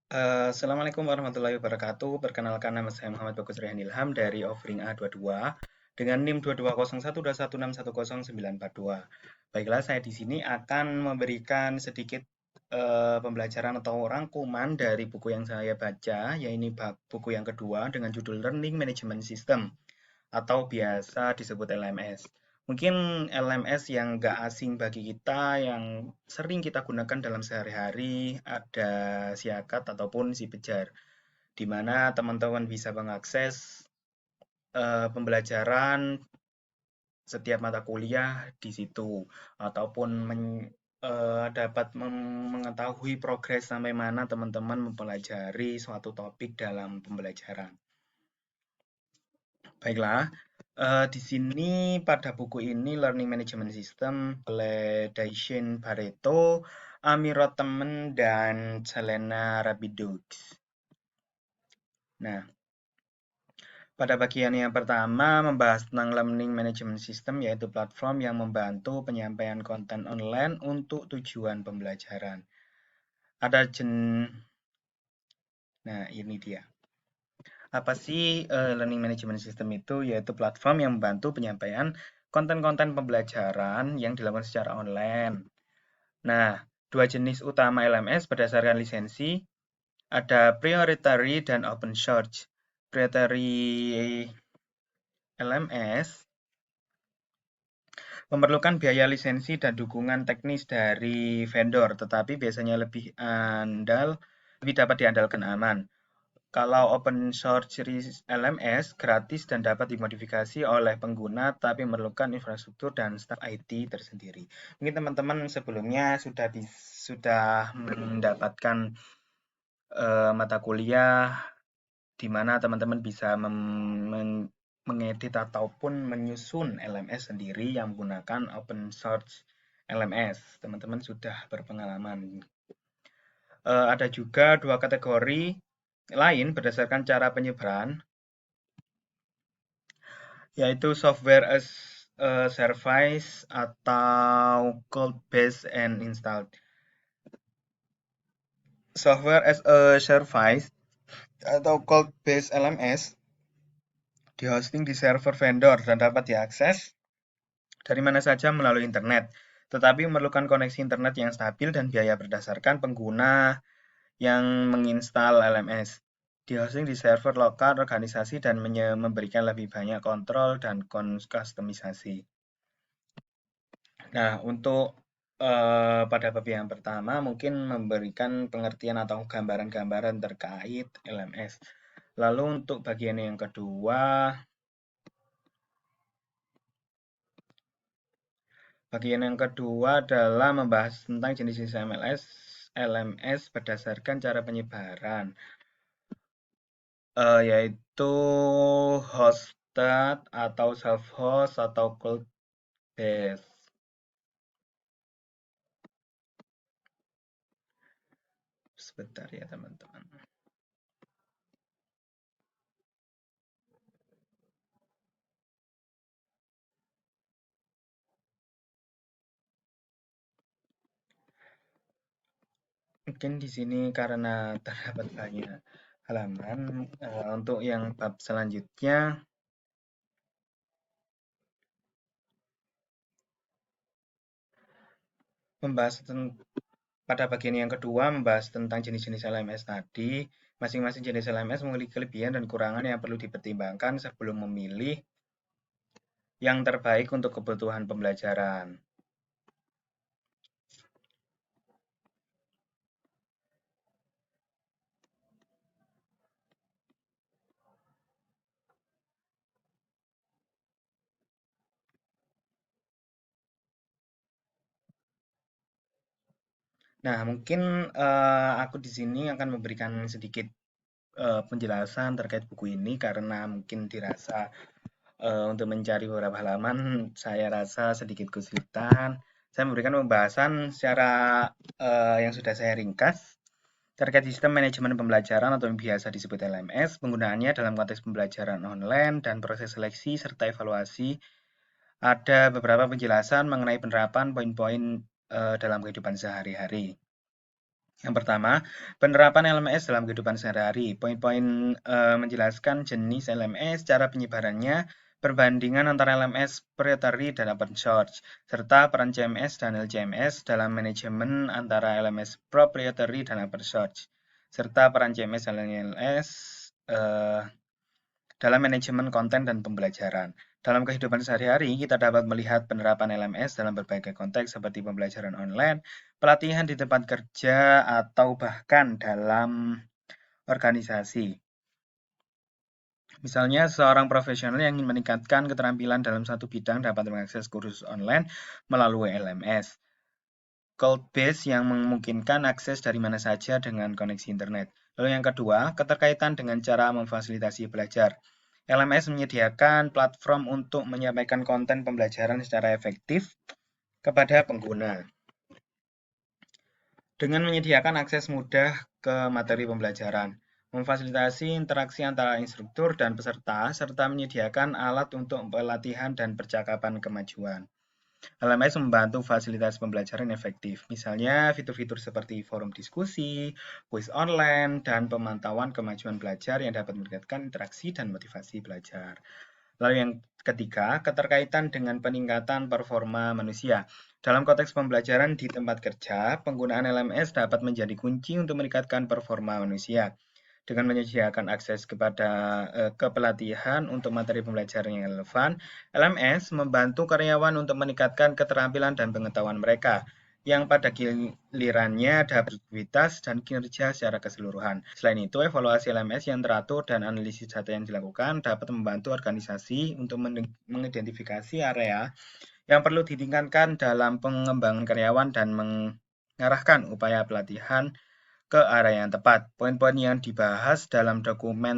Assalamualaikum warahmatullahi wabarakatuh. Perkenalkan, nama saya Muhammad Bagus Rehan Ilham dari Offering A22 dengan NIM 220121010942. Baiklah, saya di sini akan memberikan sedikit pembelajaran atau rangkuman dari buku yang saya baca, yaitu buku yang kedua dengan judul Learning Management System atau biasa disebut LMS. Mungkin LMS yang nggak asing bagi kita, yang sering kita gunakan dalam sehari-hari, ada Siakat ataupun Si Pejar, di mana teman-teman bisa mengakses pembelajaran setiap mata kuliah di situ, ataupun dapat mengetahui progres sampai mana teman-teman mempelajari suatu topik dalam pembelajaran. Baiklah, di sini pada buku ini Learning Management System oleh Daishin Barreto, Ami Rottemen, dan Jelena Rabidoux. Nah, pada bagian yang pertama membahas tentang Learning Management System, yaitu platform yang membantu penyampaian konten online untuk tujuan pembelajaran. Ada Nah, ini dia. Apa sih Learning Management System itu? Yaitu platform yang membantu penyampaian konten-konten pembelajaran yang dilakukan secara online. Nah, dua jenis utama LMS berdasarkan lisensi, ada proprietary dan open source. Proprietary LMS memerlukan biaya lisensi dan dukungan teknis dari vendor, tetapi biasanya lebih dapat diandalkan aman. Kalau open source LMS gratis dan dapat dimodifikasi oleh pengguna, tapi memerlukan infrastruktur dan staf IT tersendiri. Mungkin teman-teman sebelumnya sudah mendapatkan mata kuliah di mana teman-teman bisa mengedit ataupun menyusun LMS sendiri yang menggunakan open source LMS. Teman-teman sudah berpengalaman. Ada juga dua kategori lain berdasarkan cara penyebaran, yaitu software as a service atau code based and installed. Software as a service atau code based LMS dihosting di server vendor dan dapat diakses dari mana saja melalui internet, tetapi memerlukan koneksi internet yang stabil dan biaya berdasarkan pengguna yang menginstal LMS. Dihosting di server lokal organisasi dan memberikan lebih banyak kontrol dan kustomisasi. Nah, untuk pada bab yang pertama mungkin memberikan pengertian atau gambaran-gambaran terkait LMS. Lalu untuk bagian yang kedua, adalah membahas tentang jenis-jenis LMS berdasarkan cara penyebaran, yaitu hosted atau self-host atau cloud-based. Sebentar ya teman-teman. Mungkin di sini karena terdapat banyak halaman, untuk yang bab selanjutnya pada bagian yang kedua membahas tentang jenis-jenis LMS tadi. Masing-masing jenis LMS memiliki kelebihan dan kekurangan yang perlu dipertimbangkan sebelum memilih yang terbaik untuk kebutuhan pembelajaran. Nah, mungkin aku di sini akan memberikan sedikit penjelasan terkait buku ini karena mungkin dirasa untuk mencari beberapa halaman saya rasa sedikit kesulitan. Saya memberikan pembahasan secara yang sudah saya ringkas terkait sistem manajemen pembelajaran atau yang biasa disebut LMS, penggunaannya dalam konteks pembelajaran online dan proses seleksi serta evaluasi. Ada beberapa penjelasan mengenai penerapan poin-poin dalam kehidupan sehari-hari. Yang pertama, penerapan LMS dalam kehidupan sehari-hari. Poin-poin menjelaskan jenis LMS, cara penyebarannya, perbandingan antara LMS proprietary dan open source, serta peran CMS dan LCMS dalam manajemen antara LMS proprietary dan open source, serta peran CMS dan LMS dalam manajemen konten dan pembelajaran. Dalam kehidupan sehari-hari, kita dapat melihat penerapan LMS dalam berbagai konteks seperti pembelajaran online, pelatihan di tempat kerja, atau bahkan dalam organisasi. Misalnya, seorang profesional yang ingin meningkatkan keterampilan dalam satu bidang dapat mengakses kursus online melalui LMS. Cloud-based yang memungkinkan akses dari mana saja dengan koneksi internet. Lalu yang kedua, keterkaitan dengan cara memfasilitasi belajar. LMS menyediakan platform untuk menyampaikan konten pembelajaran secara efektif kepada pengguna. Dengan menyediakan akses mudah ke materi pembelajaran, memfasilitasi interaksi antara instruktur dan peserta, serta menyediakan alat untuk pelatihan dan percakapan kemajuan. LMS membantu fasilitas pembelajaran efektif, misalnya fitur-fitur seperti forum diskusi, kuis online, dan pemantauan kemajuan belajar yang dapat meningkatkan interaksi dan motivasi belajar. Lalu yang ketiga, keterkaitan dengan peningkatan performa manusia. Dalam konteks pembelajaran di tempat kerja, penggunaan LMS dapat menjadi kunci untuk meningkatkan performa manusia. Dengan menyediakan akses kepada kepelatihan untuk materi pembelajaran yang relevan, LMS membantu karyawan untuk meningkatkan keterampilan dan pengetahuan mereka, yang pada gilirannya dapat produktivitas dan kinerja secara keseluruhan. Selain itu, evaluasi LMS yang teratur dan analisis data yang dilakukan dapat membantu organisasi untuk mengidentifikasi area yang perlu ditingkatkan dalam pengembangan karyawan dan mengarahkan upaya pelatihan ke arah yang tepat. Poin-poin yang dibahas dalam dokumen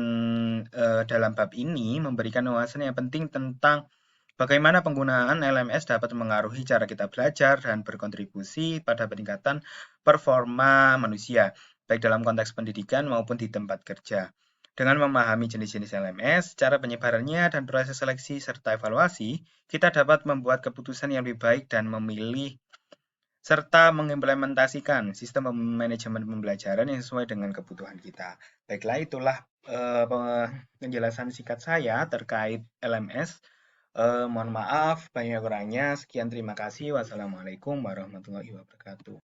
dalam bab ini memberikan wawasan yang penting tentang bagaimana penggunaan LMS dapat mengaruhi cara kita belajar dan berkontribusi pada peningkatan performa manusia, baik dalam konteks pendidikan maupun di tempat kerja. Dengan memahami jenis-jenis LMS, cara penyebarannya, dan proses seleksi serta evaluasi, kita dapat membuat keputusan yang lebih baik dan memilih serta mengimplementasikan sistem manajemen pembelajaran yang sesuai dengan kebutuhan kita. Baiklah, itulah penjelasan singkat saya terkait LMS. Mohon maaf, banyak kurangnya. Sekian, terima kasih. Wassalamualaikum warahmatullahi wabarakatuh.